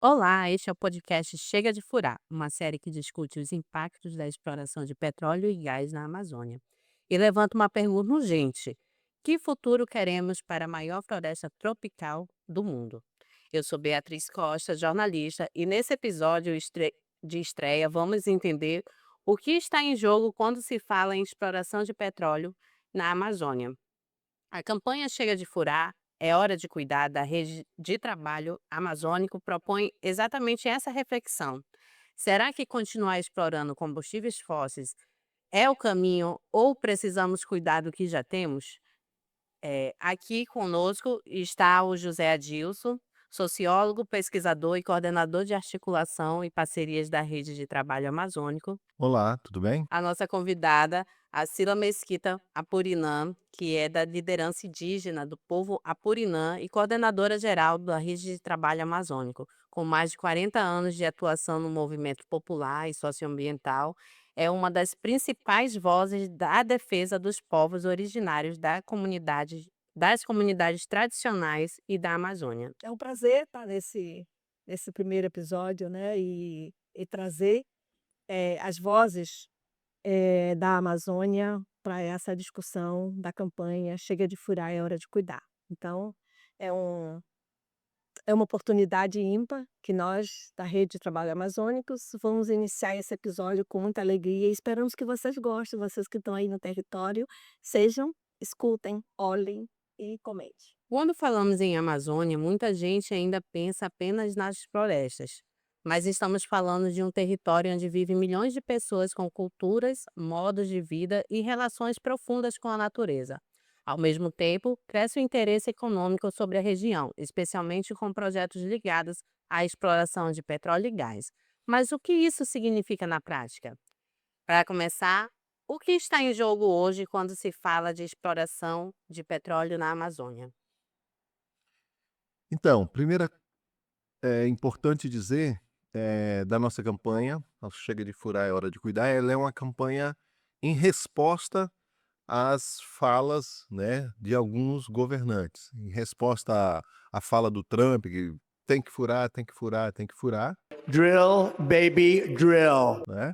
Olá, este é o podcast Chega de Furar, uma série que discute os impactos da exploração de petróleo e gás na Amazônia. E levanta uma pergunta urgente: que futuro queremos para a maior floresta tropical do mundo? Eu sou Beatriz Costa, jornalista, e nesse episódio de estreia vamos entender o que está em jogo quando se fala em exploração de petróleo na Amazônia. A campanha Chega de Furar, é hora de cuidar da rede de trabalho amazônico propõe exatamente essa reflexão. Será que continuar explorando combustíveis fósseis é o caminho ou precisamos cuidar do que já temos? Aqui conosco está o José Adilson, sociólogo, pesquisador e coordenador de articulação e parcerias da Rede de Trabalho Amazônico. Olá, tudo bem? A nossa convidada, a Cila Mesquita Apurinã, que é da liderança indígena do povo Apurinã e coordenadora geral da Rede de Trabalho Amazônico, com mais de 40 anos de atuação no movimento popular e socioambiental, é uma das principais vozes da defesa dos povos originários das comunidades tradicionais e da Amazônia. É um prazer estar nesse primeiro episódio, né, e trazer, as vozes, da Amazônia para essa discussão da campanha "Chega de furar, é hora de cuidar". Então, é um é uma oportunidade ímpar que nós, da Rede de Trabalho Amazônicos, vamos iniciar esse episódio com muita alegria e esperamos que vocês gostem, vocês que estão aí no território, escutem, olhem e comentem. Quando falamos em Amazônia, muita gente ainda pensa apenas nas florestas, mas estamos falando de um território onde vivem milhões de pessoas com culturas, modos de vida e relações profundas com a natureza. Ao mesmo tempo, cresce o interesse econômico sobre a região, especialmente com projetos ligados à exploração de petróleo e gás. Mas o que isso significa na prática? Para começar, o que está em jogo hoje quando se fala de exploração de petróleo na Amazônia? Então, primeira é importante dizer, da nossa campanha, a Chega de Furar, é hora de cuidar, ela é uma campanha em resposta às falas, né, de alguns governantes, em resposta à fala do Trump, que tem que furar, tem que furar, tem que furar, Drill, baby, drill. né,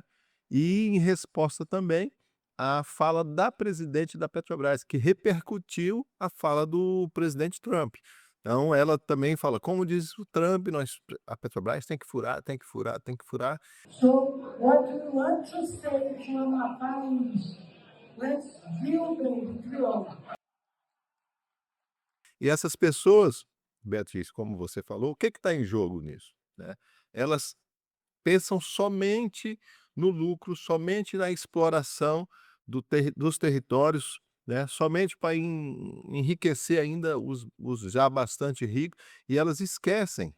e em resposta também à fala da presidente da Petrobras, que repercutiu a fala do presidente Trump. Então ela também fala: "Como diz o Trump, nós a Petrobras tem que furar, tem que furar, tem que furar". So what we want to say to our families, let's drill, baby, drill. E essas pessoas, Beatriz, como você falou, o que está em jogo nisso, né? Elas pensam somente no lucro, somente na exploração dos territórios, né? Somente para enriquecer ainda os já bastante ricos, e elas esquecem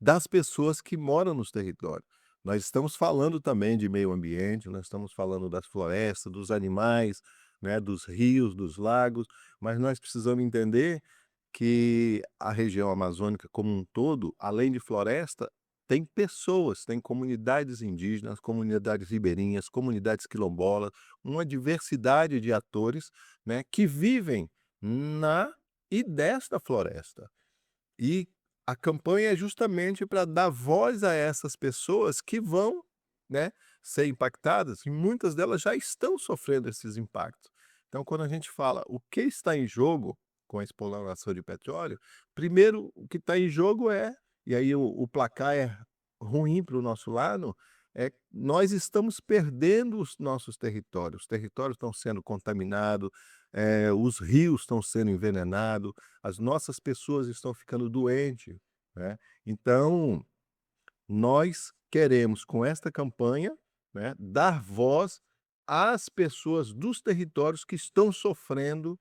das pessoas que moram nos territórios. Nós estamos falando também de meio ambiente, nós estamos falando das florestas, dos animais, né, dos rios, dos lagos, mas nós precisamos entender que a região amazônica como um todo, além de floresta, tem pessoas, tem comunidades indígenas, comunidades ribeirinhas, comunidades quilombolas, uma diversidade de atores, né, que vivem na e desta floresta. E a campanha é justamente para dar voz a essas pessoas que vão, né, ser impactadas, e muitas delas já estão sofrendo esses impactos. Então, quando a gente fala o que está em jogo com a exploração de petróleo, primeiro o que está em jogo é, e aí o placar é ruim para o nosso lado, é nós estamos perdendo os nossos territórios. Os territórios estão sendo contaminados, os rios estão sendo envenenados, as nossas pessoas estão ficando doentes, né. Então, nós queremos com esta campanha, né, dar voz às pessoas dos territórios que estão sofrendo,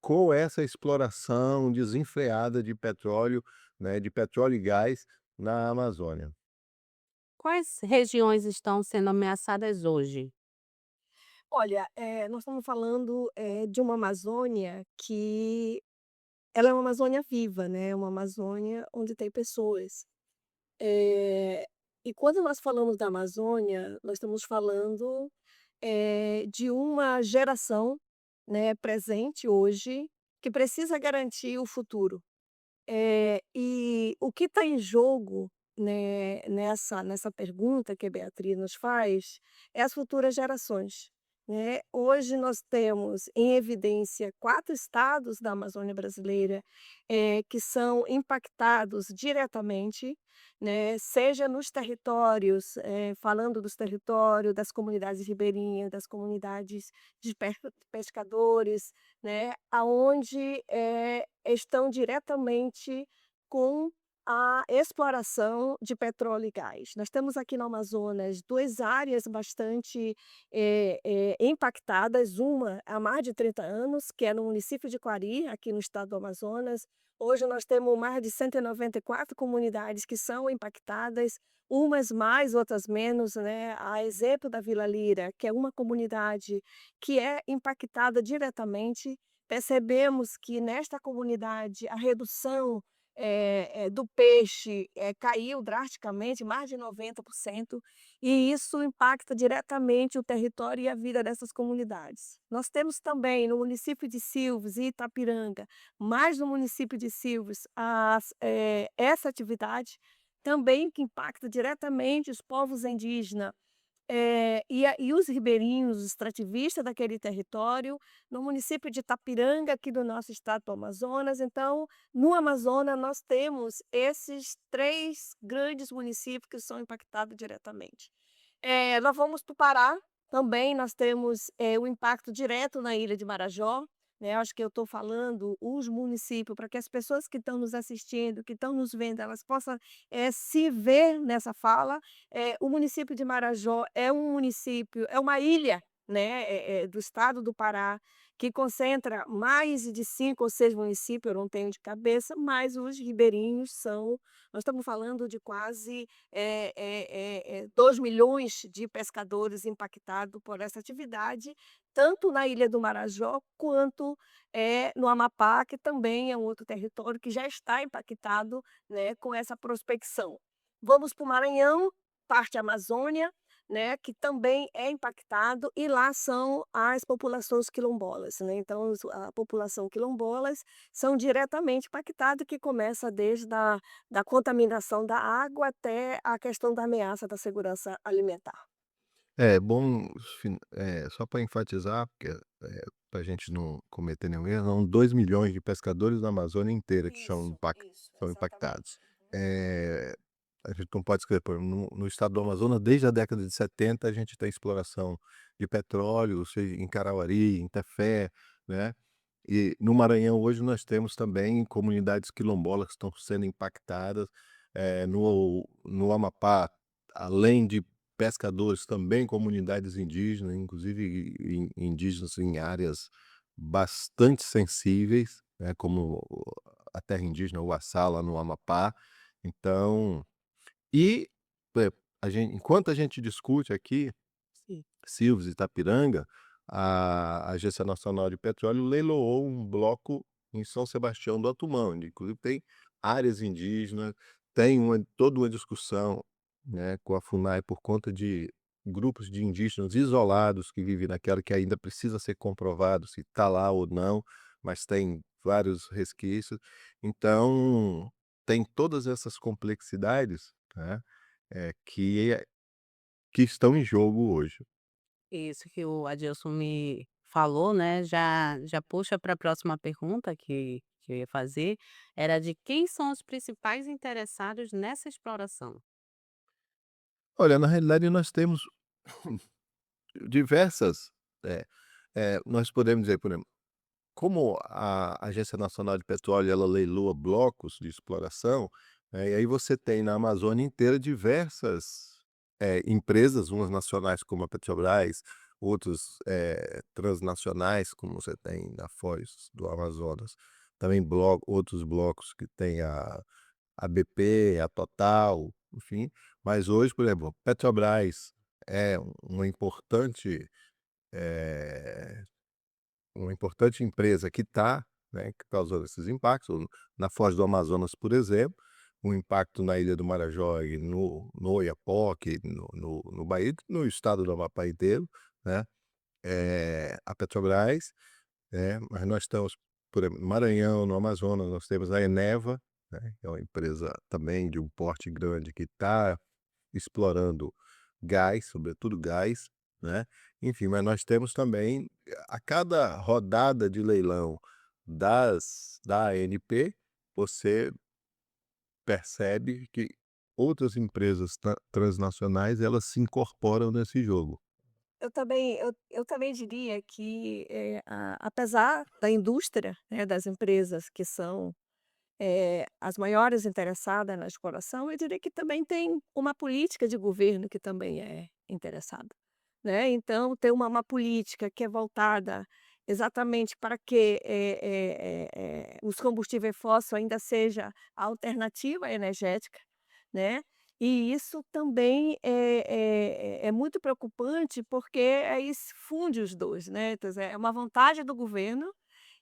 com essa exploração desenfreada de petróleo, né, de petróleo e gás na Amazônia. Quais regiões estão sendo ameaçadas hoje? Olha, nós estamos falando, de uma Amazônia que ela é uma Amazônia viva, né, uma Amazônia onde tem pessoas. Eh, e quando nós falamos da Amazônia, nós estamos falando, de uma geração, né, presente hoje, que precisa garantir o futuro. E o que está em jogo, né, nessa pergunta que a Beatriz nos faz, é as futuras gerações, né. Hoje nós temos em evidência 4 estados da Amazônia brasileira, que são impactados diretamente, né, seja nos territórios, falando dos territórios, das comunidades ribeirinhas, das comunidades de pescadores, né, aonde, estão diretamente com a exploração de petróleo e gás. Nós temos aqui no Amazonas 2 áreas bastante, impactadas, uma há mais de 30 anos, que é no município de Quari, aqui no estado do Amazonas. Hoje nós temos mais de 194 comunidades que são impactadas, umas mais, outras menos, né, a exemplo da Vila Lira, que é uma comunidade que é impactada diretamente. Percebemos que nesta comunidade a redução, do peixe, caiu drasticamente, mais de 90%, e isso impacta diretamente o território e a vida dessas comunidades. Nós temos também no município de Silves e Itapiranga, mais no município de Silves, essa atividade também que impacta diretamente os povos indígenas, e os ribeirinhos, os extrativistas daquele território, no município de Itapiranga, aqui do nosso estado do Amazonas. Então, no Amazonas, nós temos esses 3 grandes municípios que são impactados diretamente. Nós vamos para o Pará, também nós temos, o impacto direto na ilha de Marajó, né, acho que eu estou falando os municípios para que as pessoas que estão nos assistindo, que estão nos vendo, elas possam, se ver nessa fala. O município de Marajó é um município, é uma ilha, né, do estado do Pará, que concentra mais de 5 ou 6 municípios, eu não tenho de cabeça, mas os ribeirinhos são, nós estamos falando de quase, 2 milhões de pescadores impactados por essa atividade, tanto na ilha do Marajó quanto, no Amapá, que também é um outro território que já está impactado, né, com essa prospecção. Vamos para o Maranhão, parte Amazônia, né, que também é impactado, e lá são as populações quilombolas, né. Então a população quilombolas são diretamente impactadas, que começa desde da contaminação da água até a questão da ameaça da segurança alimentar. É bom, só para enfatizar, porque, para a gente não cometer nenhum erro, são 2 milhões de pescadores na Amazônia inteira que Isso, são impactados. exatamente. Uhum. Eh, a gente não pode esquecer, por exemplo, no estado do Amazonas, desde a década de 70 a gente tem exploração de petróleo, seja em Carauari, em Tefé, né, e no Maranhão hoje nós temos também comunidades quilombolas que estão sendo impactadas, no Amapá, além de pescadores, também comunidades indígenas, inclusive indígenas em áreas bastante sensíveis, né, como a terra indígena Uaçá, lá no Amapá. Então e, enquanto a gente discute aqui Sim. Silves e Itapiranga, a Agência Nacional de Petróleo leiloou um bloco em São Sebastião do Atumão, onde inclusive tem áreas indígenas, tem toda uma discussão, né, com a FUNAI por conta de grupos de indígenas isolados que vivem naquela, que ainda precisa ser comprovado se está lá ou não, mas tem vários resquícios. Então, tem todas essas complexidades, né, que estão em jogo hoje. Isso que o Adilson me falou, né, já puxa para a próxima pergunta que eu ia fazer, era de quem são os principais interessados nessa exploração? Olha, na realidade nós temos diversas, eh nós podemos dizer, por exemplo, como a Agência Nacional de Petróleo, ela leiloa blocos de exploração, e aí você tem na Amazônia inteira diversas, empresas, umas nacionais como a Petrobras, outros, transnacionais, como você tem na Foz do Amazonas, também outros blocos que tem a BP, a Total, enfim. Mas hoje, por exemplo, Petrobras é uma importante, eh, empresa que está, né, causando esses impactos. Na Foz do Amazonas, por exemplo, um impacto na Ilha do Marajó e no Oiapoque, no Bahia, no estado do Amapá inteiro, né, a Petrobras, mas nós estamos, por exemplo, no Maranhão, no Amazonas, nós temos a Eneva, né, é uma empresa também de um porte grande que está explorando gás, sobretudo gás, né. Enfim, mas nós temos também, a cada rodada de leilão da ANP, você percebe que outras empresas transnacionais, elas se incorporam nesse jogo. Eu também diria que, apesar da indústria, né, das empresas que são, as maiores interessadas na exploração, eu diria que também tem uma política de governo que também é interessada, né. Então tem uma política que é voltada exatamente para que, os combustíveis fósseis ainda seja a alternativa energética, né. E isso também é muito preocupante, porque aí se funde os 2, né. Quer dizer, é uma vantagem do governo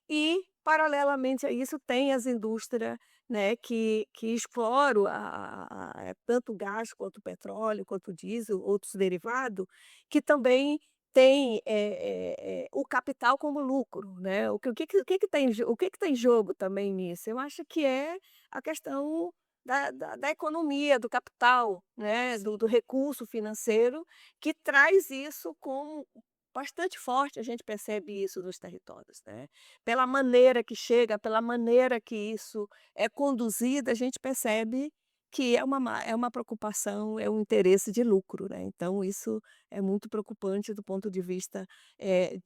e, paralelamente a isso, tem as indústrias, né, que exploram tanto o gás, quanto o petróleo, quanto o diesel, outros derivados, que também tem, o capital como lucro, né. O que que tem em jogo também nisso? Eu acho que é a questão da economia, do capital, né, do recurso financeiro, que traz isso como bastante forte, a gente percebe isso nos territórios, né. Pela maneira que chega, pela maneira que isso é conduzido, a gente percebe que é uma preocupação, é um interesse de lucro, né. Então isso é muito preocupante do ponto de vista,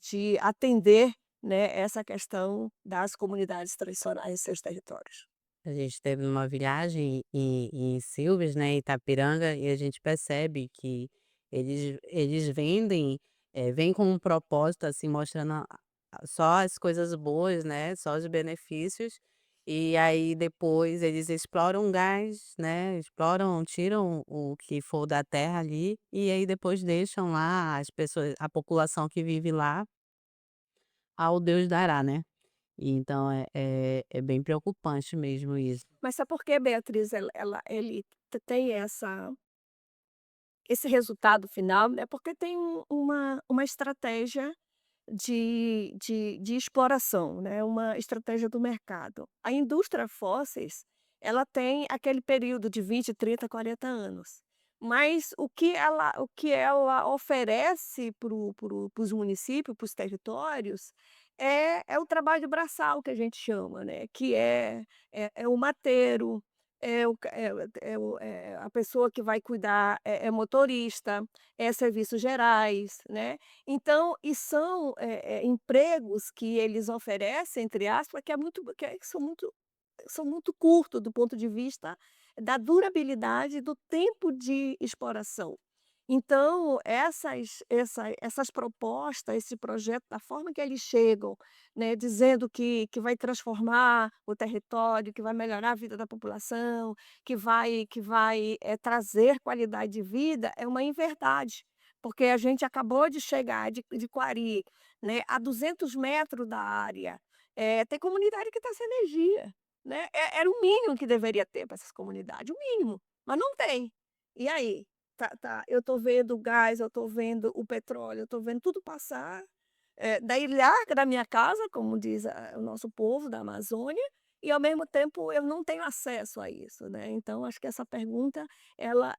de atender, né, essa questão das comunidades tradicionais em seus territórios. A gente teve uma viagem em Silves, né, em Itapiranga, e a gente percebe que eles vendem, vêm com um propósito, assim, mostrando só as coisas boas, né, só os benefícios, e aí depois eles exploram o gás, né, exploram, tiram o que for da terra ali, e aí depois deixam lá as pessoas, a população que vive lá, ao Deus dará, né. E então é bem preocupante mesmo isso. Mas sabe por que, Beatriz, ele tem esse resultado final, né, porque tem uma estratégia de exploração, né, uma estratégia do mercado. A indústria fósseis, ela tem aquele período de 20, 30, 40 anos, mas o que ela oferece para os municípios, para os territórios, é o trabalho braçal que a gente chama, né, que é o mateiro, é o ca é o a pessoa que vai cuidar, é motorista, é serviços gerais, né. Então, e são, empregos que eles oferecem, entre aspas, que são muito curtos do ponto de vista da durabilidade do tempo de exploração. Então, essas propostas, esse projeto, da forma que eles chegam, né, dizendo que vai transformar o território, que vai melhorar a vida da população, que vai trazer qualidade de vida, é uma inverdade, porque a gente acabou de chegar de Quari, né, a 200 metros da área. Tem comunidade que está sem energia, né, era o mínimo que deveria ter para essas comunidades, o mínimo, mas não tem. E aí? Eu estou vendo o gás, eu estou vendo o petróleo, eu estou vendo tudo passar, da ilharga da minha casa, como diz o nosso povo da Amazônia, e ao mesmo tempo eu não tenho acesso a isso, né. Então acho que essa pergunta ela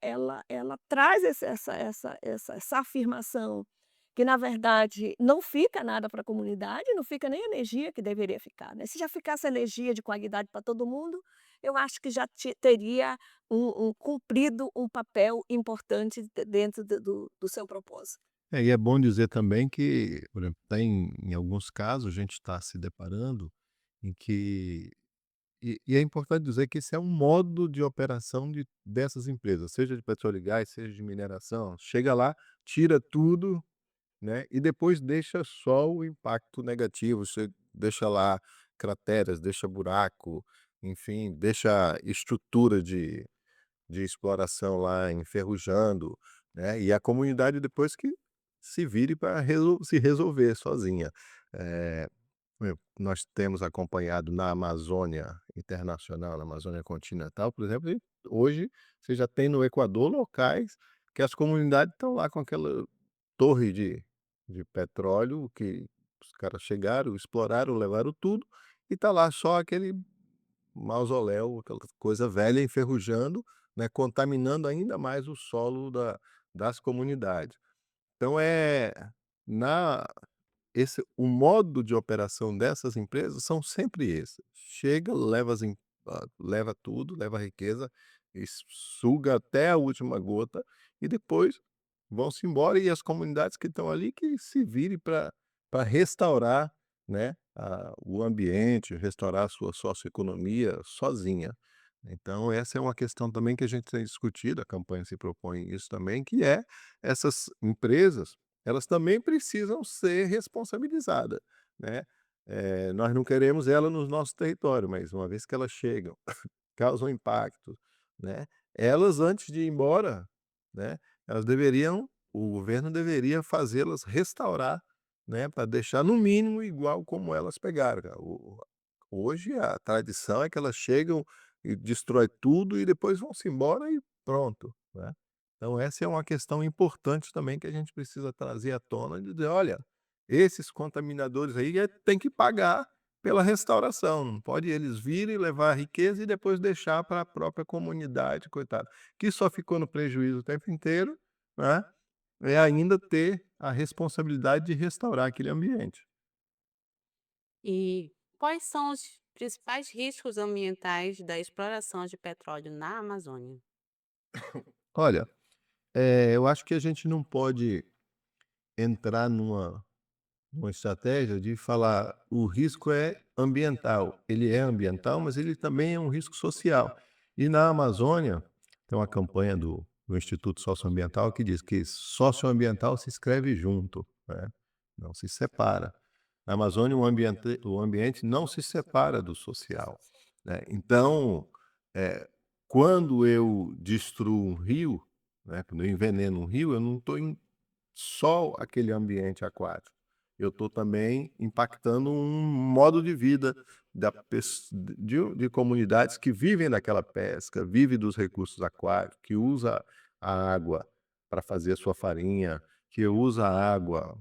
traz essa afirmação, que na verdade não fica nada para a comunidade, não fica nem energia que deveria ficar, né. Se já ficasse energia de qualidade para todo mundo, eu acho que já teria cumprido um papel importante dentro do seu propósito. E é bom dizer também que, por exemplo, tem em alguns casos, a gente está se deparando em que é importante dizer que esse é um modo de operação dessas empresas, seja de petróleo e gás, seja de mineração. Chega lá, tira tudo, né, e depois deixa só o impacto negativo, você deixa lá crateras, deixa buraco, enfim, deixa estrutura de exploração lá enferrujando, né, e a comunidade depois que se vire para se resolver sozinha. Eh, Nós temos acompanhado na Amazônia Internacional, na Amazônia Continental, por exemplo, e hoje você já tem no Equador locais que as comunidades estão lá com aquela torre de petróleo que os caras chegaram, exploraram, levaram tudo, e está lá só aquele mausoléu, aquela coisa velha enferrujando, né, contaminando ainda mais o solo das comunidades. Então na o modo de operação dessas empresas são sempre esse: chega, leva tudo, leva a riqueza, e suga até a última gota, e depois vão-se embora, e as comunidades que estão ali que se virem para restaurar, né, o ambiente, restaurar a sua socioeconomia sozinha. Então essa é uma questão também que a gente tem discutido, a campanha se propõe isso também, que é essas empresas, elas também precisam ser responsabilizadas, né. Nós não queremos ela no nosso território, mas uma vez que elas chegam, causam impacto, né, elas antes de ir embora, né, elas deveriam o governo deveria fazê-las restaurar, né, para deixar no mínimo igual como elas pegaram, cara. Hoje a tradição é que elas chegam e destrói tudo e depois vão-se embora e pronto, né. Então essa é uma questão importante também que a gente precisa trazer à tona e dizer: "Olha, esses contaminadores aí, tem que pagar pela restauração, não pode eles virem, levar a riqueza e depois deixar para a própria comunidade, coitada, que só ficou no prejuízo o tempo inteiro, né, é ainda ter a responsabilidade de restaurar aquele ambiente". E quais são os principais riscos ambientais da exploração de petróleo na Amazônia? Olha, eu acho que a gente não pode entrar numa estratégia de falar: o risco é ambiental. Ele é ambiental, mas ele também é um risco social. E na Amazônia, tem uma campanha do Instituto Socioambiental que diz que socioambiental se escreve junto, né, não se separa. Na Amazônia, o ambiente não se separa do social, né. Então, quando eu destruo um rio, né, quando eu enveneno um rio, eu não estou só aquele ambiente aquático. Eu estou também impactando um modo de vida de comunidades que vivem daquela pesca, vivem dos recursos aquáticos, que usa a água para fazer a sua farinha, que usa a água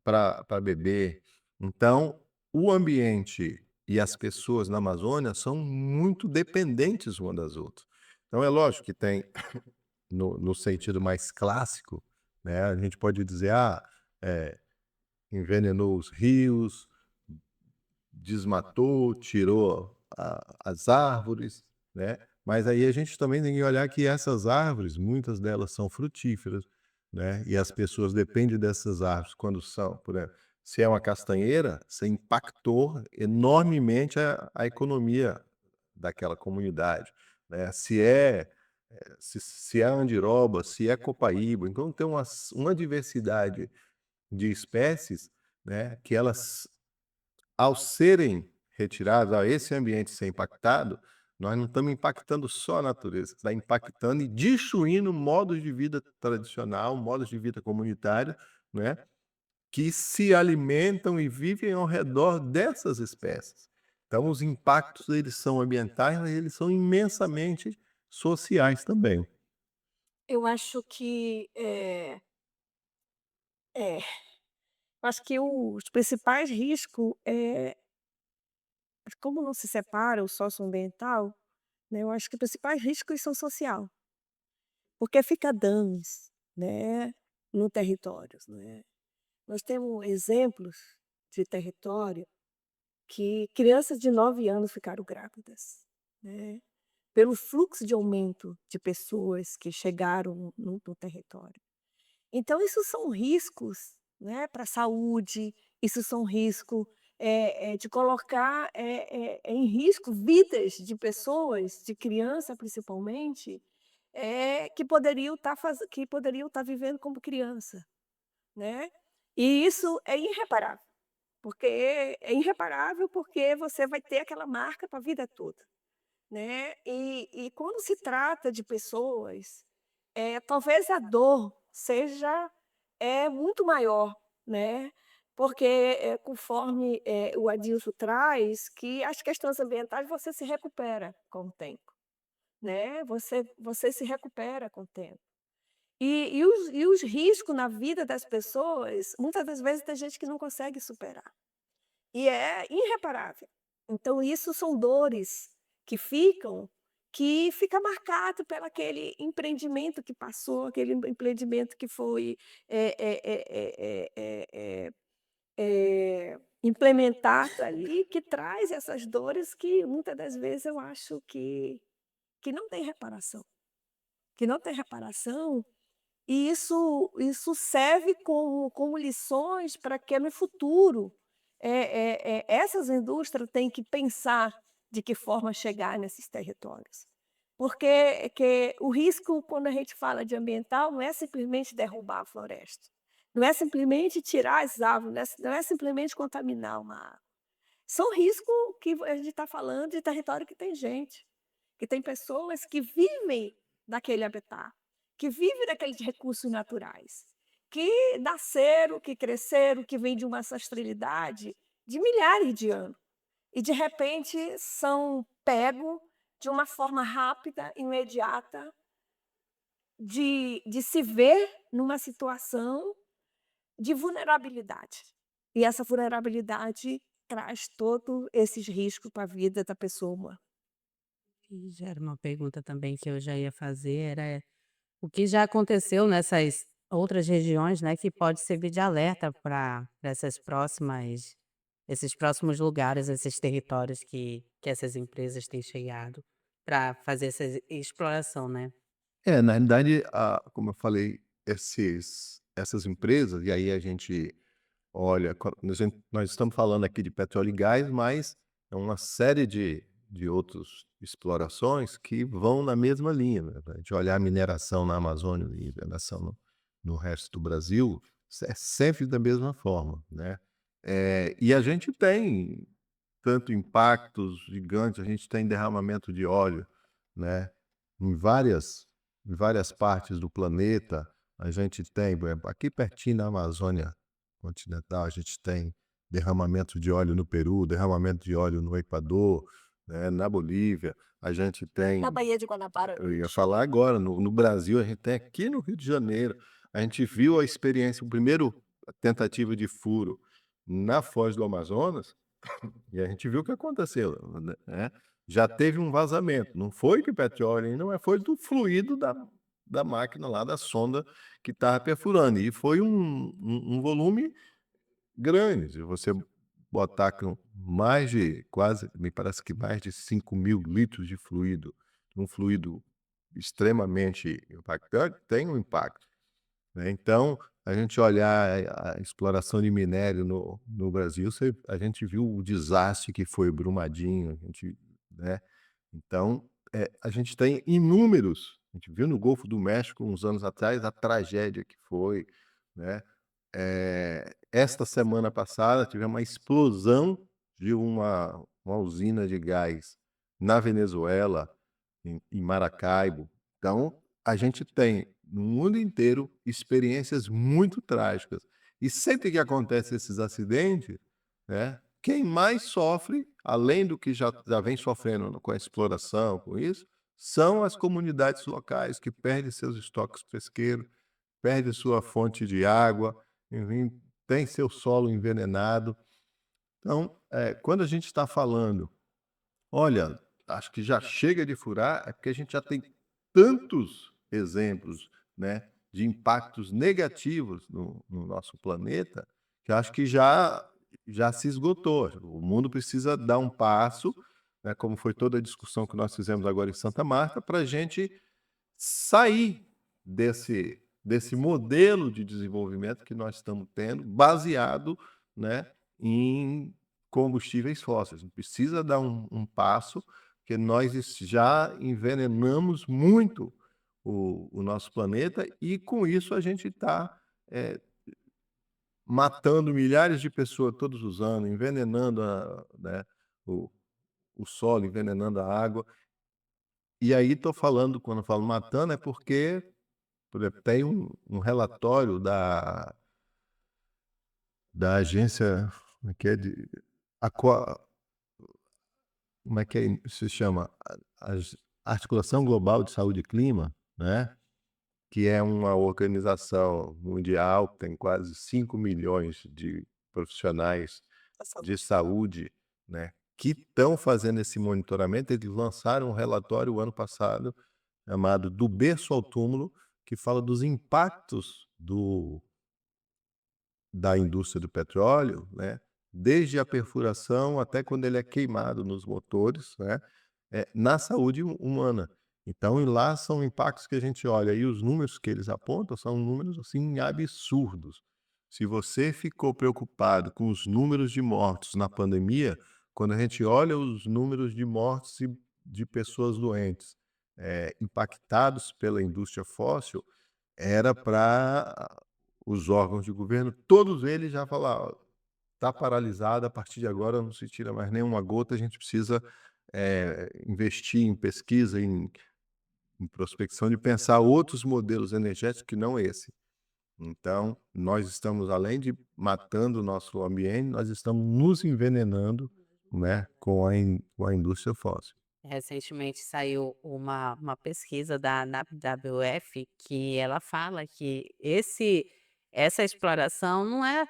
para beber. Então, o ambiente e as pessoas na Amazônia são muito dependentes uma das outras. Então é lógico que tem no sentido mais clássico, né, a gente pode dizer: "Ah, eh, envenenou os rios, desmatou, tirou as árvores", né, mas aí a gente também tem que olhar que essas árvores, muitas delas são frutíferas, né, e as pessoas dependem dessas árvores quando são, por exemplo, se é uma castanheira, você impactou enormemente a economia daquela comunidade, né, se é andiroba, se é copaíba, então tem uma diversidade de espécies, né, que elas, ao serem retiradas, ao esse ambiente ser impactado, nós não estamos impactando só a natureza, está impactando e destruindo modos de vida tradicional, modos de vida comunitário, né, que se alimentam e vivem ao redor dessas espécies. Então os impactos eles são ambientais, mas eles são imensamente sociais também. Eu acho que, eu acho que os principais riscos, como não se separa o socioambiental, né, eu acho que os principais riscos são social, porque fica danos, né, no território, né. Nós temos exemplos de território que crianças de 9 anos ficaram grávidas, né, pelo fluxo de aumento de pessoas que chegaram no território. Então isso são riscos, né, pra saúde, isso são risco, de colocar, em risco vidas de pessoas, de criança principalmente, que poderiam estar vivendo como criança, né. E isso é irreparável, porque você vai ter aquela marca para a vida toda, né. E quando se trata de pessoas, talvez a dor seja, muito maior, né, porque, conforme, o Adilson traz, que as questões ambientais você se recupera com o tempo, né, você se recupera com o tempo. E os riscos na vida das pessoas, muitas das vezes tem gente que não consegue superar, e é irreparável. Então isso são dores, que fica marcado pelo aquele empreendimento que passou, aquele empreendimento que foi, eh eh eh eh eh eh implementado ali, que traz essas dores que muitas das vezes eu acho que não tem reparação, que não tem reparação, e isso serve como lições para que no futuro, essas indústrias têm que pensar de que forma chegar nesses territórios. Porque o risco, quando a gente fala de ambiental, não é simplesmente derrubar a floresta, não é simplesmente tirar as árvores, não é simplesmente contaminar uma área. São riscos que a gente está falando de território que tem gente, que tem pessoas que vivem daquele habitat, que vivem daqueles recursos naturais, que nasceram, que cresceram, que vêm de uma ancestralidade de milhares de anos e de repente são pegos de uma forma rápida, imediata, de se ver numa situação de vulnerabilidade. E essa vulnerabilidade traz todos esses riscos para a vida da pessoa humana. E gera uma pergunta também que eu já ia fazer, era o que já aconteceu nessas outras regiões, né, que pode servir de alerta para esses próximos lugares, esses territórios que essas empresas têm chegado para fazer essa exploração, né? Na realidade, como eu falei, essas empresas, e aí a gente olha, nós estamos falando aqui de petróleo e gás, mas é uma série de outras explorações que vão na mesma linha, né. A gente olhar a mineração na Amazônia e mineração no resto do Brasil, é sempre da mesma forma, né. E a gente tem tanto impactos gigantes, a gente tem derramamento de óleo, né, em várias partes do planeta. A gente tem, por exemplo, aqui pertinho na Amazônia continental, a gente tem derramamento de óleo no Peru, derramamento de óleo no Equador, né, na Bolívia, a gente tem, Na Baía de Guanabara eu ia mesmo. falar agora, no Brasil, a gente tem aqui no Rio de Janeiro, a gente viu a experiência, o primeiro tentativa de furo na Foz do Amazonas, e a gente viu o que aconteceu, né. Já teve um vazamento, não foi de petróleo, não é, foi do fluido da máquina lá, da sonda que estava perfurando, e foi um volume grande. Se você botar com mais de quase, me parece que mais de 5.000 litros de fluido, um fluido extremamente impactante, tem um impacto, né. Então, a gente olhar a exploração de minério no Brasil, a gente viu o desastre que foi Brumadinho, a gente, né. Então, a gente tem inúmeros, a gente viu no Golfo do México uns anos atrás a tragédia que foi, né. Esta semana passada tivemos uma explosão de uma usina de gás na Venezuela, em Maracaibo. Então, a gente tem no mundo inteiro experiências muito trágicas. E sempre que acontecem esses acidentes, né, quem mais sofre, além do que já vem sofrendo com a exploração, com isso, são as comunidades locais que perdem seus estoques pesqueiros, perde sua fonte de água, enfim, tem seu solo envenenado. Então, quando a gente está falando: "Olha, acho que já chega de furar", é porque a gente já tem tantos exemplos, né, de impactos negativos no nosso planeta, que eu acho que já se esgotou. O mundo precisa dar um passo, né, como foi toda a discussão que nós fizemos agora em Santa Marta, para a gente sair desse modelo de desenvolvimento que nós estamos tendo, baseado, né, em combustíveis fósseis. Precisa dar um passo, porque nós já envenenamos muito o nosso planeta, e com isso a gente está matando milhares de pessoas todos os anos, envenenando né, o, o solo, envenenando a água. E aí estou falando, quando eu falo matando, é porque, por exemplo, tem um relatório da agência, como é que é, como é que se chama? Articulação Global de Saúde e Clima, né? Que é uma organização mundial que tem quase 5 milhões de profissionais Da de saúde. saúde, né? que estão fazendo esse monitoramento. Eles lançaram um relatório o ano passado, chamado Do Berço ao Túmulo, que fala dos impactos da indústria do petróleo, né, desde a perfuração até quando ele é queimado nos motores, né, na saúde humana. Então, e lá são impactos que a gente olha e os números que eles apontam são números, assim, absurdos. Se você ficou preocupado com os números de mortos na pandemia, quando a gente olha os números de mortes e de pessoas doentes, impactados pela indústria fóssil, era para os órgãos de governo, todos eles já falaram: "Está paralisado, a partir de agora não se tira mais nenhuma gota, a gente precisa, investir em pesquisa, em prospecção, de pensar outros modelos energéticos que não esse". Então, nós estamos, além de matando o nosso ambiente, nós estamos nos envenenando, né, com a indústria fóssil. Recentemente saiu uma pesquisa da WWF que ela fala que essa exploração não é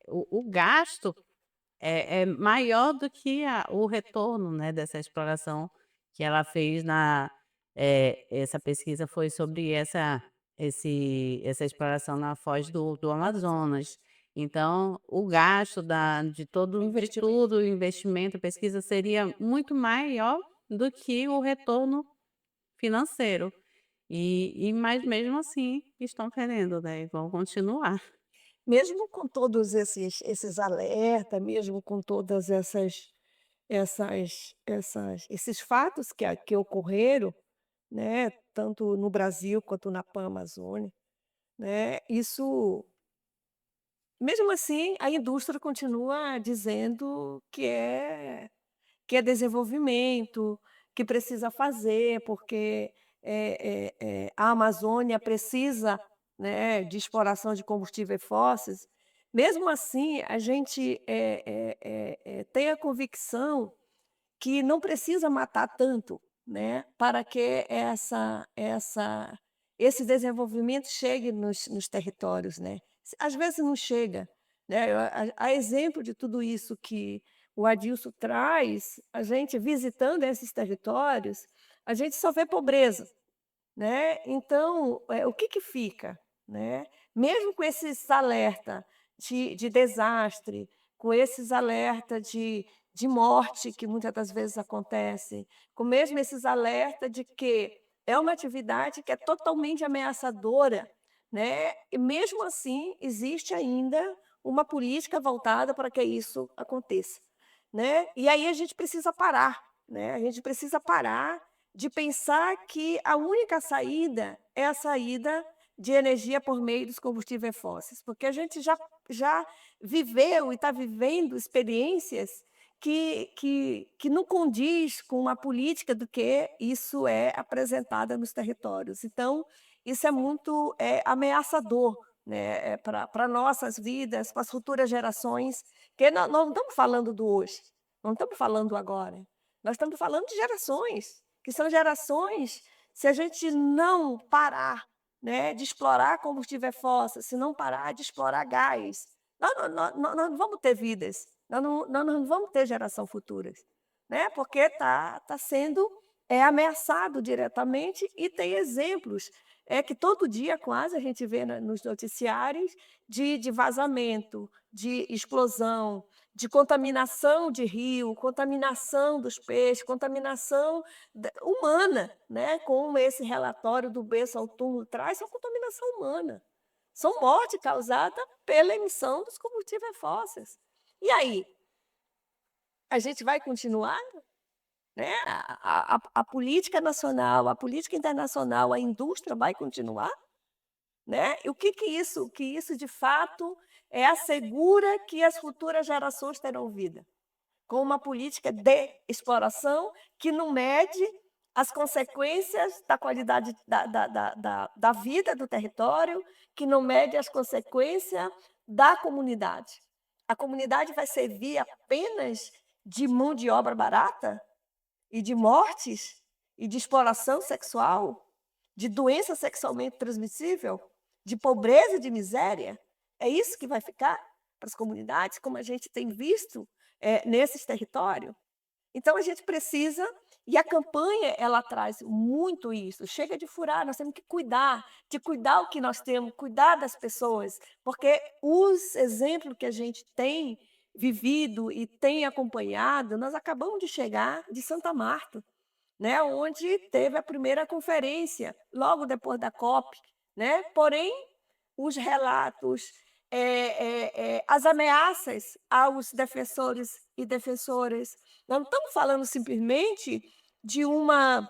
o gasto é maior do que o retorno, né, dessa exploração que ela fez essa pesquisa foi sobre essa exploração na foz do Amazonas. Então, o gasto de todo o investimento, pesquisa seria muito maior do que o retorno financeiro. Mas mesmo assim estão querendo, né, e vão continuar. Mesmo com todos esses alertas, mesmo com todas esses fatos que ocorreram, né, tanto no Brasil quanto na Pan-Amazônia, né, isso mesmo assim, a indústria continua dizendo que é desenvolvimento, que precisa fazer, porque, a Amazônia precisa, né, de exploração de combustíveis fósseis. Mesmo assim, a gente, tem a convicção que não precisa matar tanto, né, para que esse desenvolvimento chegue nos territórios, né. Às vezes não chega, né, a exemplo de tudo isso que o Adilson traz, a gente visitando esses territórios, a gente só vê pobreza, né. Então, o que que fica, né? Mesmo com esses alerta de desastre, com esses alerta de morte que muitas das vezes acontece, com mesmo esses alerta de que é uma atividade que é totalmente ameaçadora, né, e mesmo assim existe ainda uma política voltada para que isso aconteça, né. E aí a gente precisa parar, né, a gente precisa parar de pensar que a única saída é a saída de energia por meio dos combustíveis fósseis, porque a gente já viveu e está vivendo experiências que não condiz com a política do que isso é apresentada nos territórios. Então, isso é muito, ameaçador, né, pra nossas vidas, para as futuras gerações, que nós não estamos falando do hoje, não estamos falando do agora, nós estamos falando de gerações, que são gerações, se a gente não parar, né, de explorar combustível fóssil, se não parar de explorar gás, nós não vamos ter vidas, nós não vamos ter geração futuras, né, porque tá sendo, ameaçado diretamente e tem exemplos, que todo dia quase a gente vê nos noticiários de vazamento, de explosão, de contaminação de rio, contaminação dos peixes, contaminação humana, né, como esse relatório do Berço ao Túmulo traz, são contaminação humana. São morte causada pela emissão dos combustíveis fósseis. E aí? A gente vai continuar? Né? A política nacional, a política internacional, a indústria vai continuar? Né? E o que isso de fato assegura que as futuras gerações terão vida? Com uma política de exploração que não mede as consequências da qualidade da vida do território, que não mede as consequências da comunidade. A comunidade vai servir apenas de mão de obra barata? E de mortes? E de exploração sexual? De doença sexualmente transmissível? De pobreza e de miséria? É isso que vai ficar para as comunidades, como a gente tem visto nesses territórios? Então a gente precisa e a campanha ela traz muito isso, chega de furar, nós temos que cuidar, de cuidar o que nós temos, cuidar das pessoas, porque os exemplos que a gente tem vivido e tem acompanhado, nós acabamos de chegar de Santa Marta, né, onde teve a primeira conferência, logo depois da COP, né, porém, os relatos, as ameaças aos defensores e defensoras, nós não estamos falando simplesmente de uma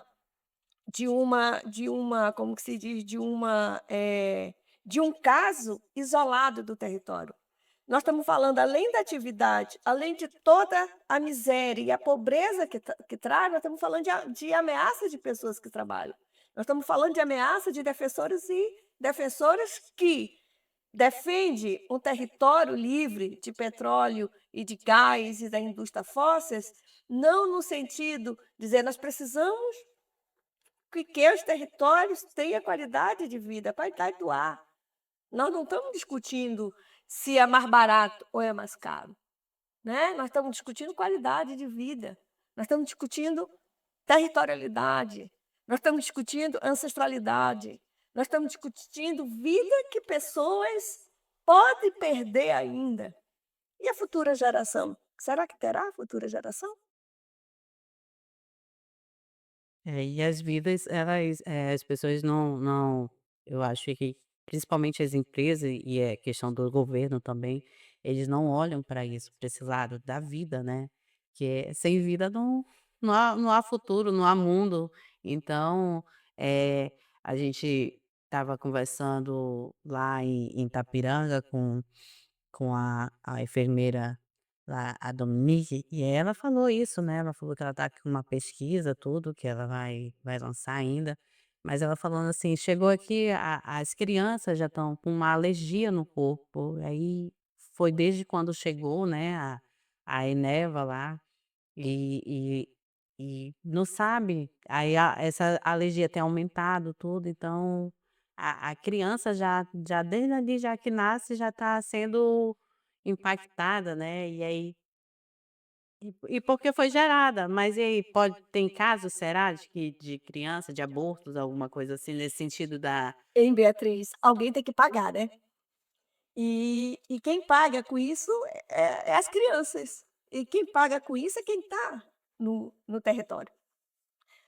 como que se diz? De um caso isolado do território. Nós estamos falando, além da atividade, além de toda a miséria e a pobreza que traz, nós estamos falando de ameaça de pessoas que trabalham. Nós estamos falando de ameaça de defensores e defensoras que defendem um território livre de petróleo e de gás e da indústria fósseis, não no sentido de dizer nós precisamos que os territórios tenham qualidade de vida, a qualidade do ar. Nós não estamos discutindo se é mais barato ou é mais caro, né? Nós estamos discutindo qualidade de vida, nós estamos discutindo territorialidade, nós estamos discutindo ancestralidade, nós estamos discutindo vida que pessoas podem perder ainda. E a futura geração? Será que terá a futura geração? E as vidas, as pessoas não eu acho que principalmente as empresas e é questão do governo também, eles não olham para isso, para esse lado da vida, né, que sem vida não há futuro, não há mundo. Então, a gente estava conversando lá em Itapiranga com a enfermeira lá, a Dominique, e ela falou isso, né, ela falou que ela tá com uma pesquisa, tudo, que ela vai lançar ainda, mas ela falando assim: "Chegou aqui, as crianças já estão com uma alergia no corpo", aí foi desde quando chegou, né, a Eneva lá, e não sabe, aí essa alergia tem aumentado tudo, então a criança já desde ali, já que nasce, já está sendo impactada, né, e aí porque foi gerada, mas e aí, tem casos, será, de criança, de abortos, alguma coisa assim, nesse sentido da Hein, Beatriz? Alguém tem que pagar, né? E quem paga com isso é as crianças. E quem paga com isso é quem está no território.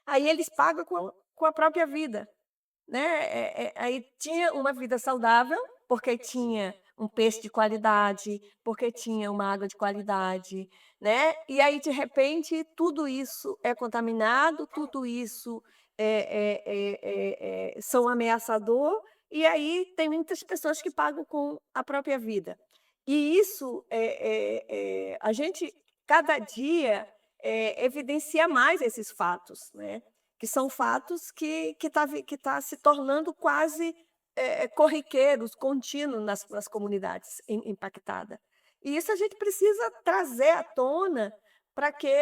Aí eles pagam com a própria vida, né, aí tinha uma vida saudável, porque tinha um peixe de qualidade, porque tinha uma água de qualidade, né, e aí de repente tudo isso é contaminado, tudo isso são ameaçador, e aí tem muitas pessoas que pagam com a própria vida. E isso, a gente cada dia, evidencia mais esses fatos, né. Que são fatos que tá se tornando quase, corriqueiros, contínuos nas comunidades impactada. E isso a gente precisa trazer à tona para que,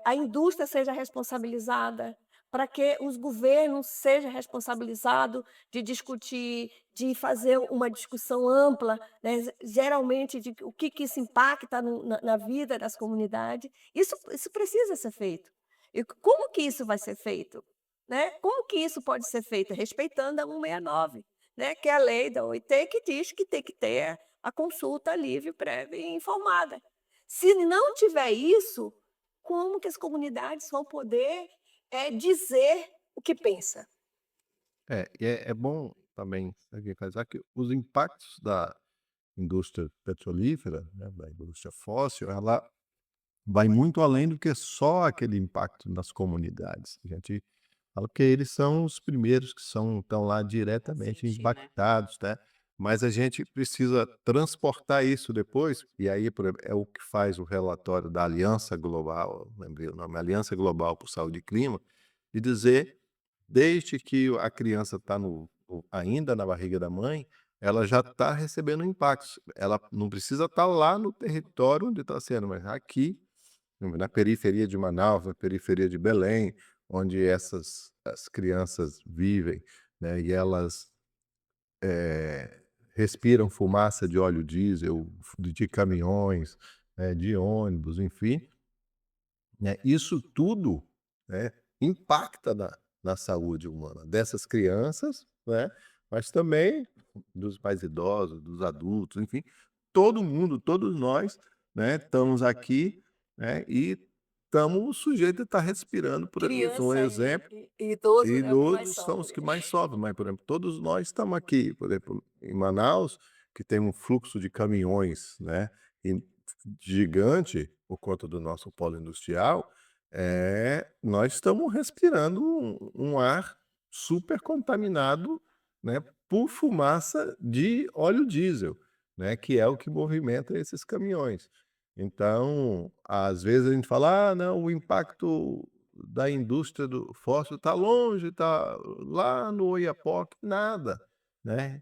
a indústria seja responsabilizada, para que os governos sejam responsabilizados de discutir, de fazer uma discussão ampla, né, geralmente de o que isso impacta na vida das comunidades. Isso precisa ser feito. E como que isso vai ser feito? Né? Como que isso pode ser feito? Respeitando a 169, né? Que é a lei da OIT que diz que tem que ter a consulta livre, prévia e informada. Se não tiver isso, como que as comunidades vão poder dizer o que pensa? É bom também enfatizar que os impactos da indústria petrolífera, né, da indústria fóssil, ela vai muito além do que só aquele impacto nas comunidades. A gente fala que eles são os primeiros que estão lá a diretamente sentir, né. impactados, né, mas a gente precisa transportar isso depois, e aí, por exemplo, é o que faz o relatório da Aliança Global, lembrei o nome, Aliança Global por Saúde e Clima, de dizer, desde que a criança está ainda na barriga da mãe, ela já está recebendo impactos. Ela não precisa estar lá no território onde está sendo, mas aqui na periferia de Manaus, na periferia de Belém, onde as crianças vivem, né, e elas, eh, respiram fumaça de óleo diesel, de caminhões, de ônibus, enfim. né? Isso tudo, né, impacta na saúde humana dessas crianças, né, mas também dos mais idosos, dos adultos, enfim, todo mundo, todos nós, né, estamos aqui, né, e estamos sujeitos a estar respirando, por exemplo, um Criança exemplo, e idoso e é o que mais idosos são os sofre. que mais sofrem, mas, por exemplo, todos nós estamos aqui, por exemplo, em Manaus, que tem um fluxo de caminhões, né, e gigante por conta do nosso polo industrial, nós estamos respirando um ar super contaminado, né, por fumaça de óleo diesel, né, que é o que movimenta esses caminhões. Então, às vezes a gente fala: "Ah, não, o impacto da indústria do fóssil está longe, está lá no Oiapoque", nada, né.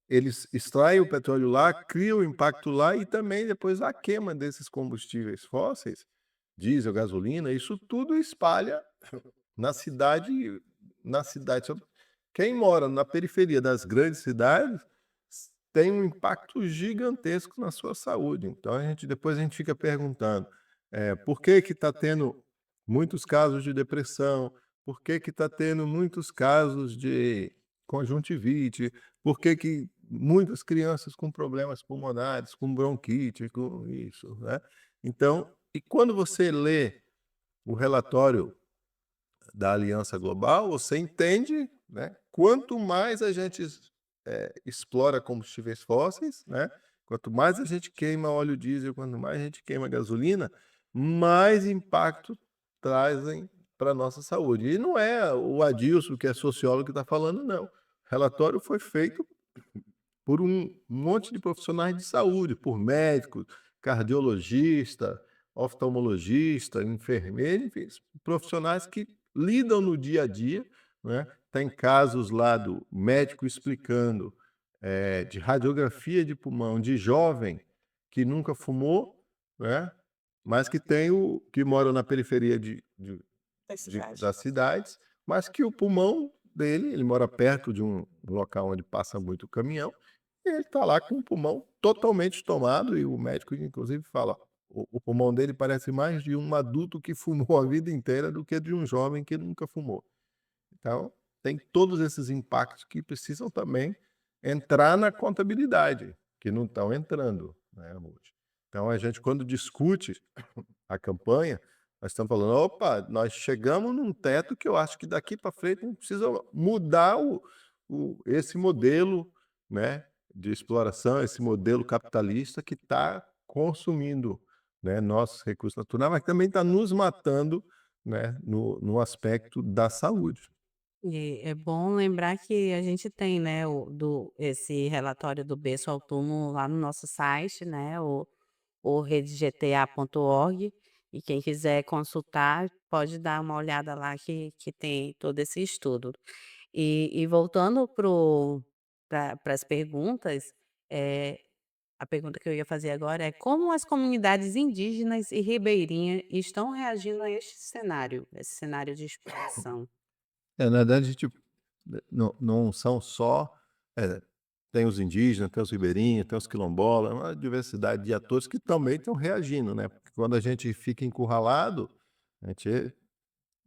Eles extraem o petróleo lá, criam o impacto lá e também depois a queima desses combustíveis fósseis, diesel, gasolina, isso tudo espalha na cidade na cidade. Quem mora na periferia das grandes cidades tem um impacto gigantesco na sua saúde. Então depois a gente fica perguntando, por que que está tendo muitos casos de depressão, por que que está tendo muitos casos de conjuntivite, por que que muitas crianças com problemas pulmonares, com bronquite, com isso, né. Então, e quando você lê o relatório da Aliança Global, você entende, né, quanto mais a gente explora combustíveis fósseis, né, quanto mais a gente queima óleo diesel, quanto mais a gente queima gasolina, mais impacto trazem para a nossa saúde. E não é o Adilson, que é sociólogo, que está falando, não. O relatório foi feito por um monte de profissionais de saúde, por médicos, cardiologista, oftalmologista, enfermeiro, enfim, profissionais que lidam no dia a dia, né. Tem casos lá do médico explicando, de radiografia de pulmão de jovem que nunca fumou, né, mas que mora na periferia Das cidades. das cidades, mas que o pulmão dele, ele mora perto de um local onde passa muito caminhão, e ele está lá com o pulmão totalmente tomado, e o médico inclusive fala: "O pulmão dele parece mais de um adulto que fumou a vida inteira do que de um jovem que nunca fumou". Então, tem todos esses impactos que precisam também entrar na contabilidade, que não estão entrando, né, hoje. Então a gente, quando discute a campanha, nós estamos falando: "Opa, nós chegamos num teto que eu acho que daqui para frente a gente precisa mudar esse modelo, né, de exploração, esse modelo capitalista que está consumindo, né, nossos recursos naturais, mas também está nos matando, né, no aspecto da saúde". E é bom lembrar que a gente tem, né, esse relatório do berço ao túmulo lá no nosso site, né, o redegta.org, e quem quiser consultar pode dar uma olhada lá que tem todo esse estudo. E voltando para as perguntas, eh, a pergunta que eu ia fazer agora é: como as comunidades indígenas e ribeirinhas estão reagindo a este cenário, esse cenário de exploração? Na verdade, a gente não são só, eh, tem os indígenas, tem os ribeirinhos, tem os quilombolas, uma diversidade de atores que também estão reagindo, né, porque quando a gente fica encurralado, a gente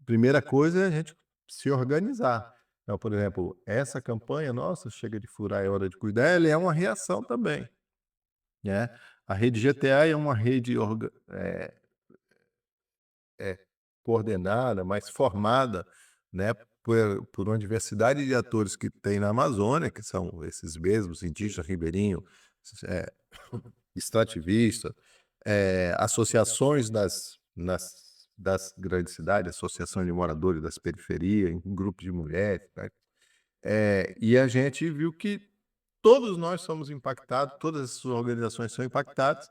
primeira coisa é a gente se organizar. Então, por exemplo, essa campanha nossa, Chega de Furar, é Hora de Cuidar, ela é uma reação também, né. A rede GTA é uma rede coordenada, mas formada, né, por uma diversidade de atores que tem na Amazônia, que são esses mesmos indígenas, ribeirinhos, eh, extrativistas, associações das grandes cidades, associações de moradores das periferias, em grupo de mulheres, né. E a gente viu que todos nós somos impactados, todas essas organizações são impactadas,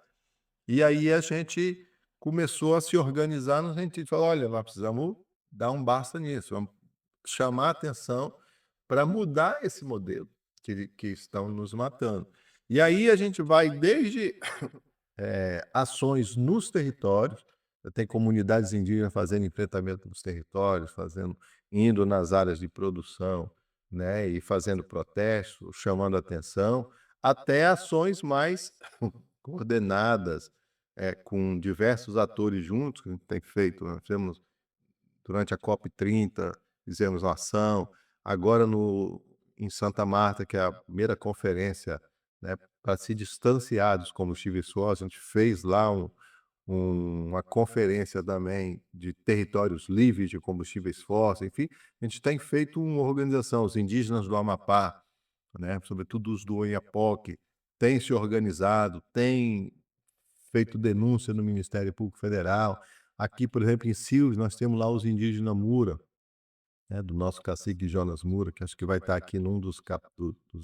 e aí a gente começou a se organizar no sentido de falar: "Olha, nós precisamos dar um basta nisso, vamos chamar a atenção para mudar esse modelo que estão nos matando". E aí a gente vai desde, ações nos territórios, tem comunidades indígenas fazendo enfrentamento nos territórios, indo nas áreas de produção, né, e fazendo protestos, chamando atenção, até ações mais coordenadas, com diversos atores juntos, que a gente tem feito. Nós fizemos durante a COP30, fizemos uma ação. Agora em Santa Marta, que é a primeira conferência, né, para se distanciar dos combustíveis fósseis, a gente fez lá uma conferência também de territórios livres de combustíveis fósseis. Enfim, a gente tem feito uma organização. Os indígenas do Amapá, né, sobretudo os do Oiapoque, têm se organizado, têm feito denúncia no Ministério Público Federal. Aqui, por exemplo, em Silves, nós temos lá os indígenas Mura, né, do nosso cacique Jonas Mura, que acho que vai estar aqui num dos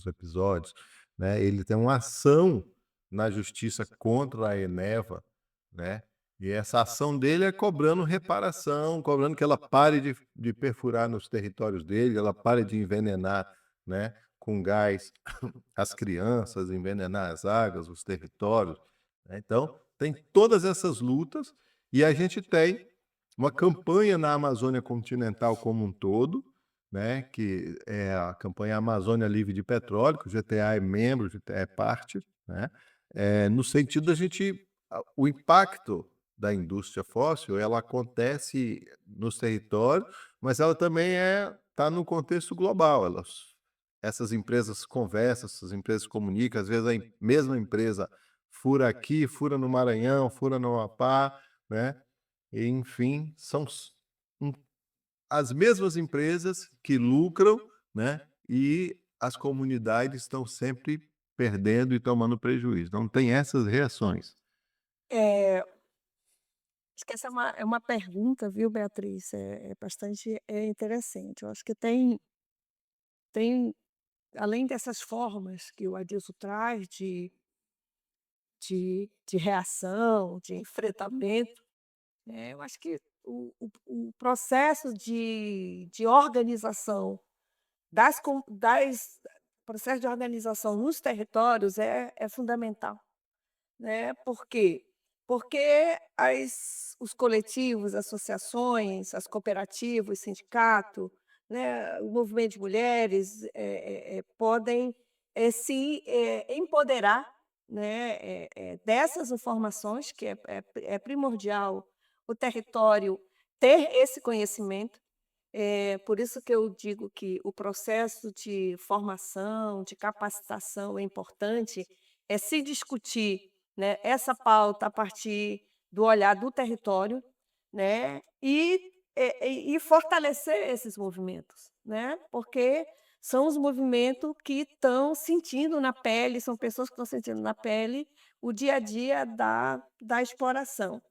episódios, né? Ele tem uma ação na justiça contra a Eneva, né? E essa ação dele é cobrando reparação, cobrando que ela pare de perfurar nos territórios dele, ela pare de envenenar, né, com gás as crianças, envenenar as águas, os territórios, né? Então, tem todas essas lutas e a gente tem uma campanha na Amazônia continental como um todo, né, que é a campanha Amazônia Livre de Petróleo, que o GTA é membro, o GTA é parte, né, no sentido da gente o impacto da indústria fóssil, ela acontece nos territórios, mas ela também está no contexto global. Essas empresas conversam, essas empresas comunicam, às vezes a mesma empresa fura aqui, fura no Maranhão, fura no Amapá, né? E, enfim, são um as mesmas empresas que lucram, né, e as comunidades estão sempre perdendo e tomando prejuízo. Então tem essas reações. É, acho que essa é uma pergunta, viu, Beatriz? É bastante interessante. Eu acho que tem, além dessas formas que o Adilson traz de reação, de enfrentamento, eu acho que o processo de organização processo de organização nos territórios é fundamental, né? Por quê? Porque os coletivos, associações, as cooperativas, o sindicato, né, o movimento de mulheres podem se empoderar, né, dessas informações, que é primordial o território ter esse conhecimento. Por isso que eu digo que o processo de formação, de capacitação é importante, é se discutir, né, essa pauta a partir do olhar do território, né, e fortalecer esses movimentos, né, porque são os movimentos que estão sentindo na pele, são pessoas que estão sentindo na pele o dia a dia da exploração.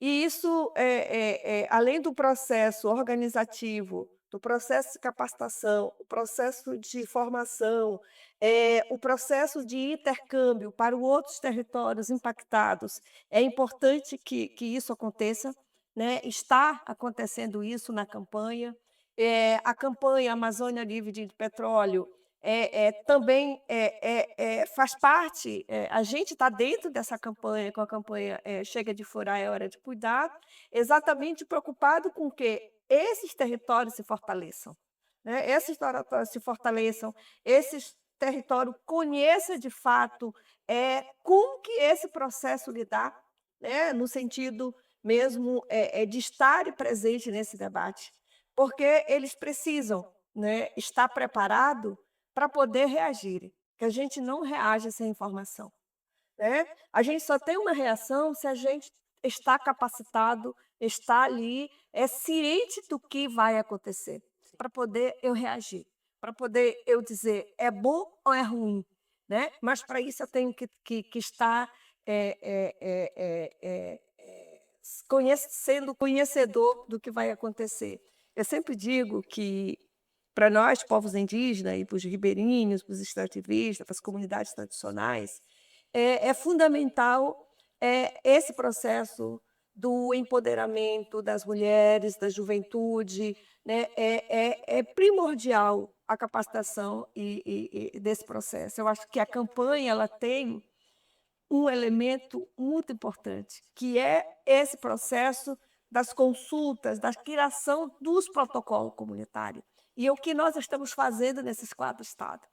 E isso, além do processo organizativo, do processo de capacitação, o processo de formação, o processo de intercâmbio para os outros territórios impactados, é importante que isso aconteça, né, está acontecendo isso na campanha. A campanha Amazônia Livre de Petróleo também faz parte, a gente está dentro dessa campanha, com a campanha Chega de Furar, é hora de cuidar, exatamente preocupado com que esses territórios se fortaleçam, né? Esses territórios se fortaleçam, esses territórios conheçam de fato como que esse processo lidar, né? No sentido mesmo de estar presente nesse debate, porque eles precisam, né, estar preparado para poder reagir, que a gente não reage sem informação, né? A gente só tem uma reação se a gente está capacitado, está ali, é ciente do que vai acontecer, para poder eu reagir, para poder eu dizer é bom ou é ruim, né? Mas para isso eu tenho que estar sendo conhecedor do que vai acontecer. Eu sempre digo que para nós, povos indígenas, e para os ribeirinhos, para os extrativistas, para as comunidades tradicionais, é fundamental esse processo do empoderamento das mulheres, da juventude, né? É primordial a capacitação desse processo. Eu acho que a campanha ela tem um elemento muito importante, que é esse processo das consultas, da criação dos protocolos comunitários. E é o que nós estamos fazendo nesses 4 estados.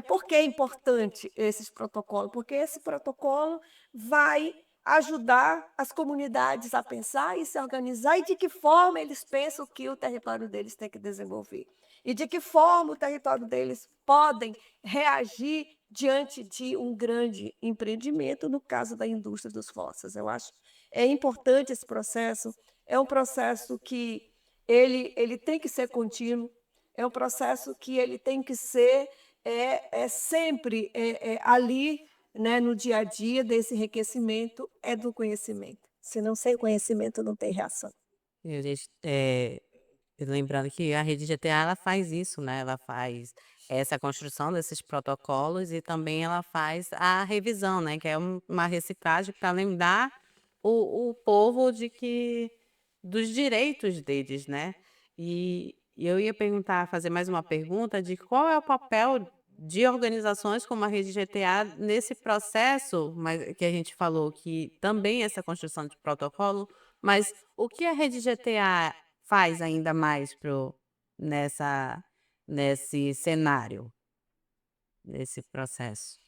Por que é importante esses protocolos? Porque esse protocolo vai ajudar as comunidades a pensar e se organizar, e de que forma eles pensam que o território deles tem que desenvolver. E de que forma o território deles podem reagir diante de um grande empreendimento, no caso da indústria dos fósseis. Eu acho é importante esse processo, é um processo que ele tem que ser contínuo, é um processo que ele tem que ser sempre ali, né, no dia a dia desse enriquecimento é do conhecimento. Se não sem conhecimento não tem reação. E a gente, lembrando que a rede GTA ela faz isso, né, ela faz essa construção desses protocolos e também ela faz a revisão, né, que é uma reciclagem para lembrar o povo de que dos direitos deles, né. E eu ia perguntar fazer mais uma pergunta de qual é o papel de organizações como a Rede GTA nesse processo, mas que a gente falou que também essa construção de protocolo, mas o que a Rede GTA faz ainda mais nessa nesse cenário, nesse processo?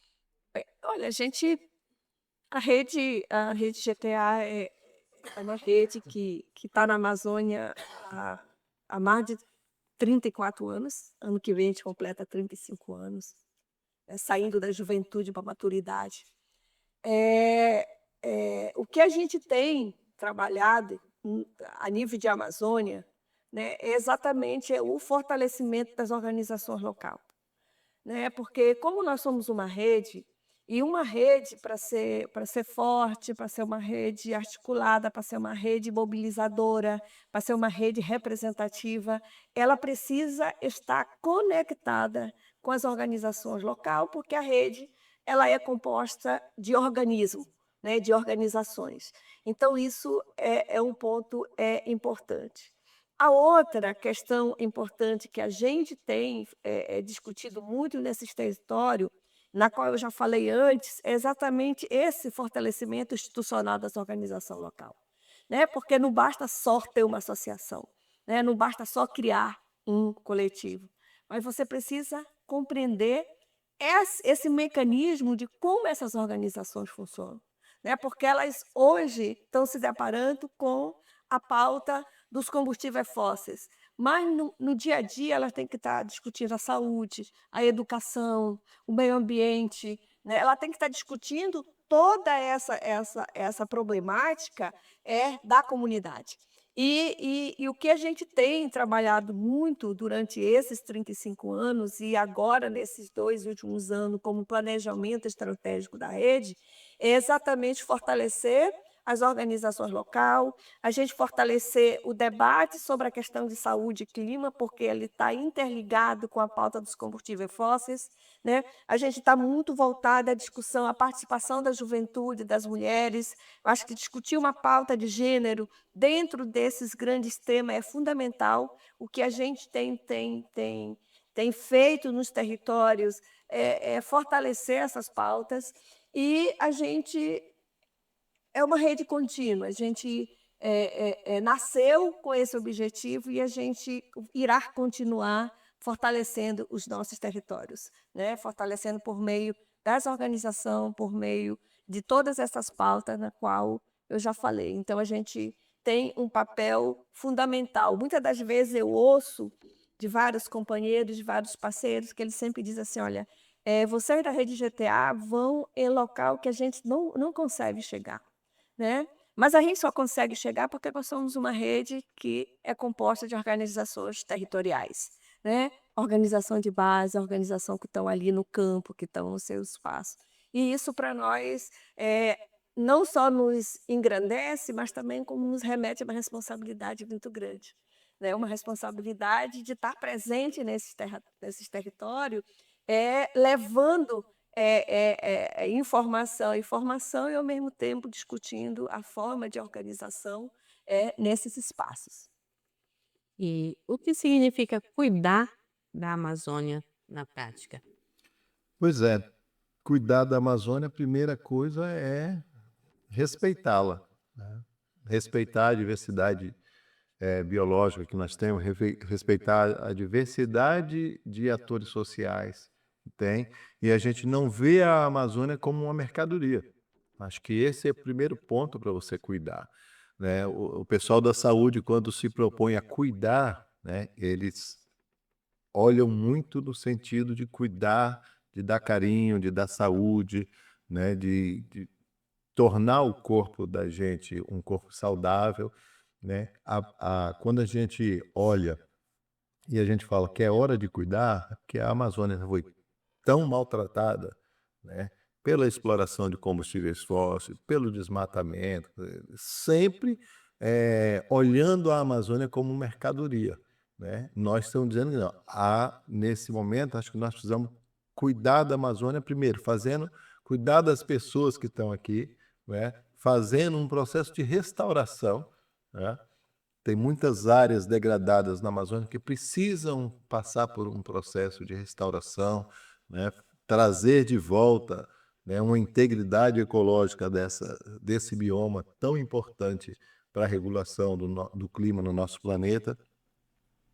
Olha, a rede GTA é uma rede que está na Amazônia há mais de 34 anos. Ano que vem a gente completa 35 anos, saindo da juventude para a maturidade. O que a gente tem trabalhado a nível de Amazônia, né, é exatamente o fortalecimento das organizações locais, né? Porque como nós somos uma rede, e uma rede para ser forte, para ser uma rede articulada, para ser uma rede mobilizadora, para ser uma rede representativa, ela precisa estar conectada com as organizações locais, porque a rede ela é composta de organismos, né, de organizações. Então isso é um ponto importante. A outra questão importante que a gente tem discutido muito nesses territórios, na qual eu já falei antes, é exatamente esse fortalecimento institucional dessa organização local, né? Porque não basta só ter uma associação, né? Não basta só criar um coletivo, mas você precisa compreender esse mecanismo de como essas organizações funcionam, né? Porque elas hoje estão se deparando com a pauta dos combustíveis fósseis, mas no dia a dia elas têm que estar discutindo a saúde, a educação, o meio ambiente, né? Ela tem que estar discutindo toda essa problemática da comunidade. E o que a gente tem trabalhado muito durante esses 35 anos e agora nesses 2 últimos anos como planejamento estratégico da rede, é exatamente fortalecer as organizações locais, a gente fortalecer o debate sobre a questão de saúde e clima, porque ele está interligado com a pauta dos combustíveis fósseis, né? A gente está muito voltado à discussão, à participação da juventude, das mulheres. Eu acho que discutir uma pauta de gênero dentro desses grandes temas é fundamental. O que a gente tem feito nos territórios é fortalecer essas pautas, e a gente é uma rede contínua. A gente nasceu com esse objetivo e a gente irá continuar fortalecendo os nossos territórios, né? Fortalecendo por meio dessa organização, por meio de todas essas pautas na qual eu já falei. Então a gente tem um papel fundamental. Muitas das vezes eu ouço de vários companheiros, de vários parceiros, que eles sempre dizem assim: olha, vocês da rede GTA vão em local que a gente não consegue chegar, né? Mas a gente só consegue chegar porque nós somos uma rede que é composta de organizações territoriais, né? Organização de base, organização que estão ali no campo, que estão no seu espaço. E isso para nós não só nos engrandece, mas também como nos remete a uma responsabilidade muito grande, né? Uma responsabilidade de estar presente nesses territórios, levando informação e, ao mesmo tempo, discutindo a forma de organização nesses espaços. E o que significa cuidar da Amazônia na prática? Pois é, cuidar da Amazônia, a primeira coisa é respeitá-la, né? Respeitar a diversidade biológica que nós temos, respeitar a diversidade de atores sociais que tem, e a gente não vê a Amazônia como uma mercadoria. Acho que esse é o primeiro ponto para você cuidar, né. O pessoal da saúde, quando se propõe a cuidar, né, eles olham muito no sentido de cuidar, de dar carinho, de dar saúde, né, de tornar o corpo da gente um corpo saudável, né. Quando a gente olha e a gente fala que é hora de cuidar, é porque a Amazônia foi tão maltratada, né, pela exploração de combustíveis fósseis, pelo desmatamento, sempre, olhando a Amazônia como mercadoria, né. Nós estamos dizendo que não, nesse momento, acho que nós precisamos cuidar da Amazônia primeiro, cuidar das pessoas que estão aqui, né, fazendo um processo de restauração, né. Tem muitas áreas degradadas na Amazônia que precisam passar por um processo de restauração, né, trazer de volta, né, uma integridade ecológica desse bioma tão importante para a regulação do clima no nosso planeta.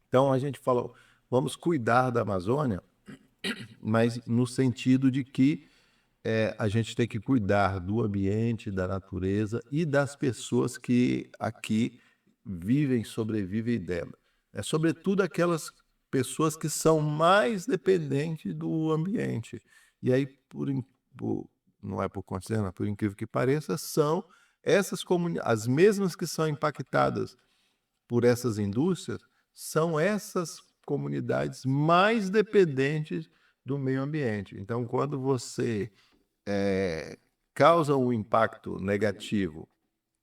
Então a gente falou, vamos cuidar da Amazônia, mas no sentido de que a gente tem que cuidar do ambiente, da natureza e das pessoas que aqui vivem, sobrevivem dela. É sobretudo aquelas pessoas que são mais dependentes do ambiente. E aí, não é por coincidência, mas por incrível que pareça, são essas comunidades, as mesmas que são impactadas por essas indústrias, são essas comunidades mais dependentes do meio ambiente. Então, quando você causa um impacto negativo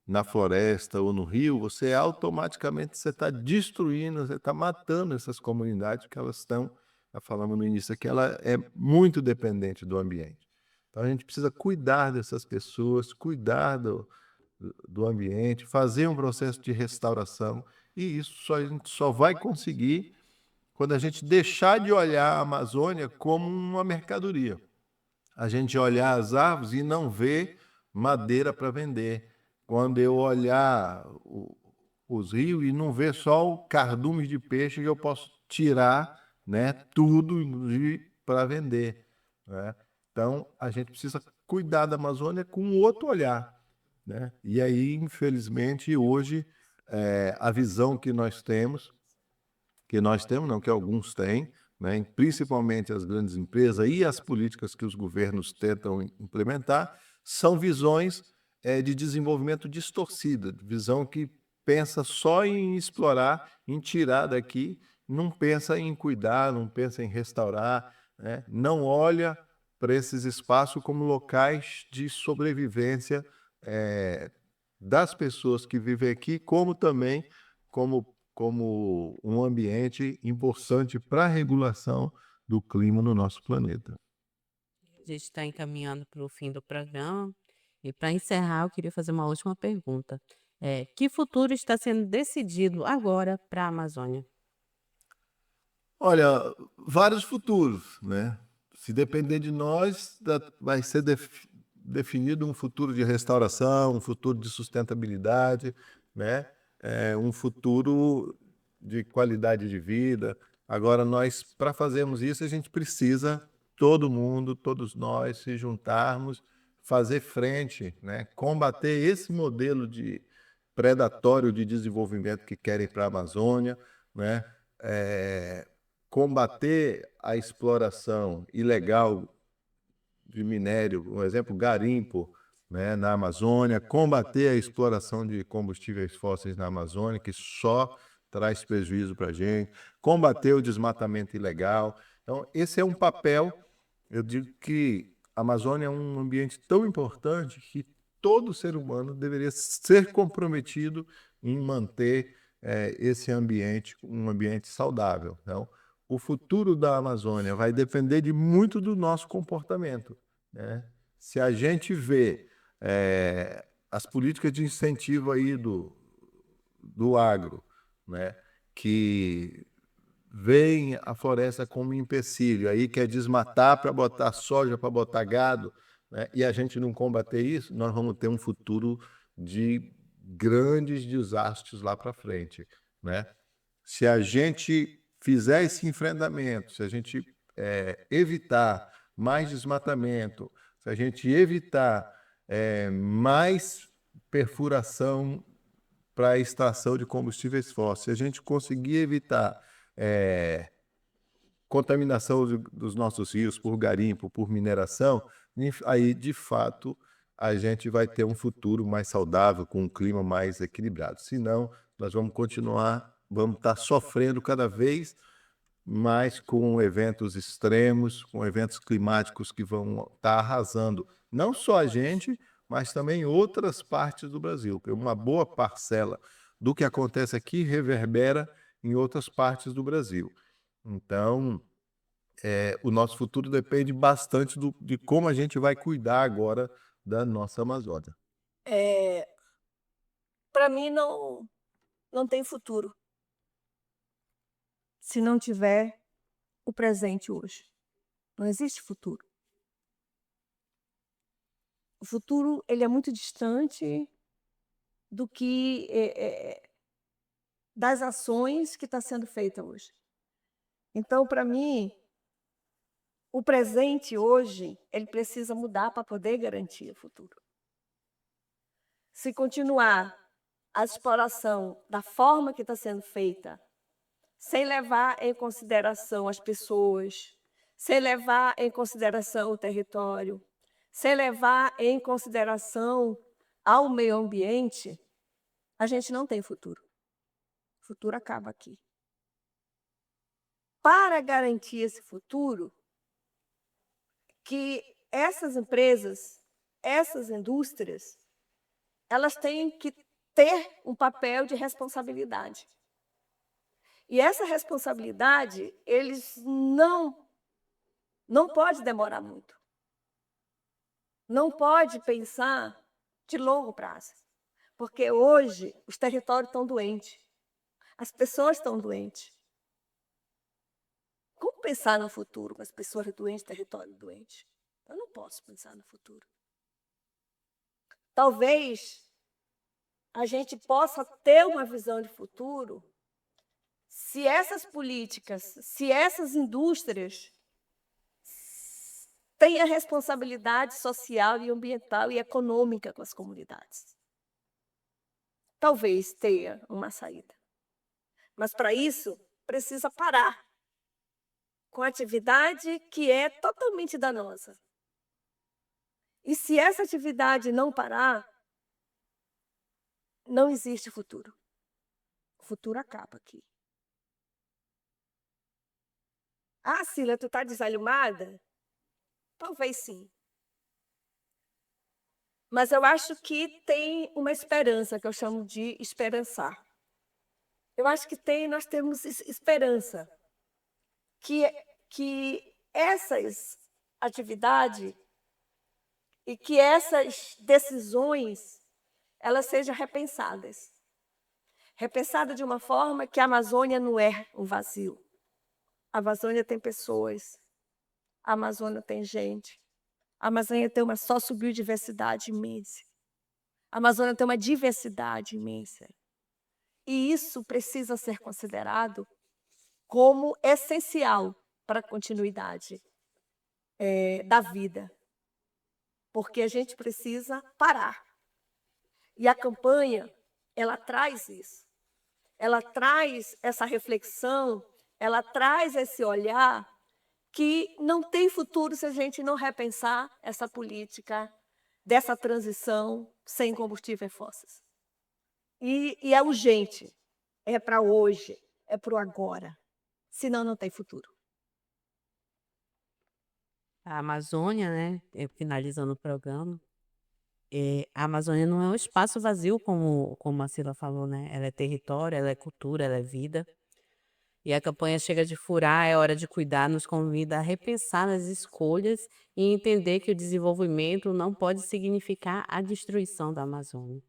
na floresta ou no rio, você automaticamente você está destruindo, você está matando essas comunidades, que elas estão, já falamos no início aqui, ela é muito dependente do ambiente. Então a gente precisa cuidar dessas pessoas, cuidar do ambiente, fazer um processo de restauração, e isso a gente só vai conseguir quando a gente deixar de olhar a Amazônia como uma mercadoria. A gente olhar as árvores e não ver madeira para vender. Quando eu olhar os rios e não ver só o cardume de peixe que eu posso tirar, né, tudo, inclusive, para vender, né. Então, a gente precisa cuidar da Amazônia com outro olhar, né. E aí, infelizmente, hoje, a visão que nós temos não, que alguns têm, né, principalmente as grandes empresas e as políticas que os governos tentam implementar, são visões de desenvolvimento distorcida, visão que pensa só em explorar, em tirar daqui, não pensa em cuidar, não pensa em restaurar, né, não olha para esses espaços como locais de sobrevivência das pessoas que vivem aqui, como também como um ambiente importante para a regulação do clima no nosso planeta. A gente está encaminhando para o fim do programa. E para encerrar, eu queria fazer uma última pergunta. Que futuro está sendo decidido agora para a Amazônia? Olha, vários futuros, né. Se depender de nós, vai ser definido um futuro de restauração, um futuro de sustentabilidade, né, um futuro de qualidade de vida. Agora nós, para fazermos isso, a gente precisa, todo mundo, todos nós, se juntarmos, fazer frente, né, combater esse modelo de predatório de desenvolvimento que querem para a Amazônia, né, eh combater a exploração ilegal de minério, um exemplo, garimpo, né, na Amazônia, combater a exploração de combustíveis fósseis na Amazônia, que só traz prejuízo para a gente, combater o desmatamento ilegal. Então, esse é um papel, eu digo que a Amazônia é um ambiente tão importante que todo ser humano deveria ser comprometido em manter esse ambiente, um ambiente saudável. Então, o futuro da Amazônia vai depender de muito do nosso comportamento, né. Se a gente vê, as políticas de incentivo aí do agro, né, que veem a floresta como empecilho, aí quer desmatar para botar soja, para botar gado, né, e a gente não combater isso, nós vamos ter um futuro de grandes desastres lá para frente, né. Se a gente fizer esse enfrentamento, se a gente evitar mais desmatamento, se a gente evitar mais perfuração para a extração de combustíveis fósseis. Se a gente conseguir evitar contaminação dos nossos rios por garimpo, por mineração, aí, de fato, a gente vai ter um futuro mais saudável, com um clima mais equilibrado. Senão, nós vamos estar sofrendo cada vez mais com eventos extremos, com eventos climáticos que vão estar arrasando não só a gente, mas também outras partes do Brasil. Porque uma boa parcela do que acontece aqui reverbera em outras partes do Brasil. Então, o nosso futuro depende bastante de como a gente vai cuidar agora da nossa Amazônia. Para mim, não tem futuro se não tiver o presente hoje. Não existe futuro. O futuro ele é muito distante do que das ações que está sendo feita hoje. Então, para mim, o presente hoje ele precisa mudar para poder garantir o futuro. Se continuar a exploração da forma que está sendo feita, sem levar em consideração as pessoas, sem levar em consideração o território, sem levar em consideração ao meio ambiente, a gente não tem futuro. O futuro acaba aqui. Para garantir esse futuro, que essas empresas, essas indústrias, elas têm que ter um papel de responsabilidade. E essa responsabilidade, eles não pode demorar muito. Não pode pensar de longo prazo. Porque hoje os territórios estão doentes. As pessoas estão doentes. Como pensar no futuro com as pessoas doentes, território doente? Eu não posso pensar no futuro. Talvez a gente possa ter uma visão de futuro se essas políticas, se essas indústrias têm a responsabilidade social e ambiental e econômica com as comunidades. Talvez tenha uma saída. Mas, para isso, precisa parar com a atividade que é totalmente danosa. E se essa atividade não parar, não existe futuro. O futuro acaba aqui. Ah, Cila, tu está desanimada? Talvez sim. Mas eu acho que tem uma esperança, que eu chamo de esperançar. Eu acho que nós temos esperança que essas atividades e que essas decisões elas sejam repensadas. Repensadas de uma forma que a Amazônia não é um vazio. A Amazônia tem pessoas, a Amazônia tem gente, a Amazônia tem uma sociobiodiversidade imensa, a Amazônia tem uma diversidade imensa. E isso precisa ser considerado como essencial para a continuidade da vida, porque a gente precisa parar. E a campanha, ela traz isso, ela traz essa reflexão, ela traz esse olhar que não tem futuro se a gente não repensar essa política dessa transição sem combustíveis fósseis. E é urgente, é para hoje, é para o agora, senão não tem futuro. A Amazônia, né, finalizando o programa, a Amazônia não é um espaço vazio, como a Cila falou, né? Ela é território, ela é cultura, ela é vida. E a campanha Chega de Furar, é hora de cuidar, nos convida a repensar nas escolhas e entender que o desenvolvimento não pode significar a destruição da Amazônia.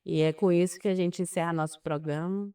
E é com isso que a gente encerra nosso programa.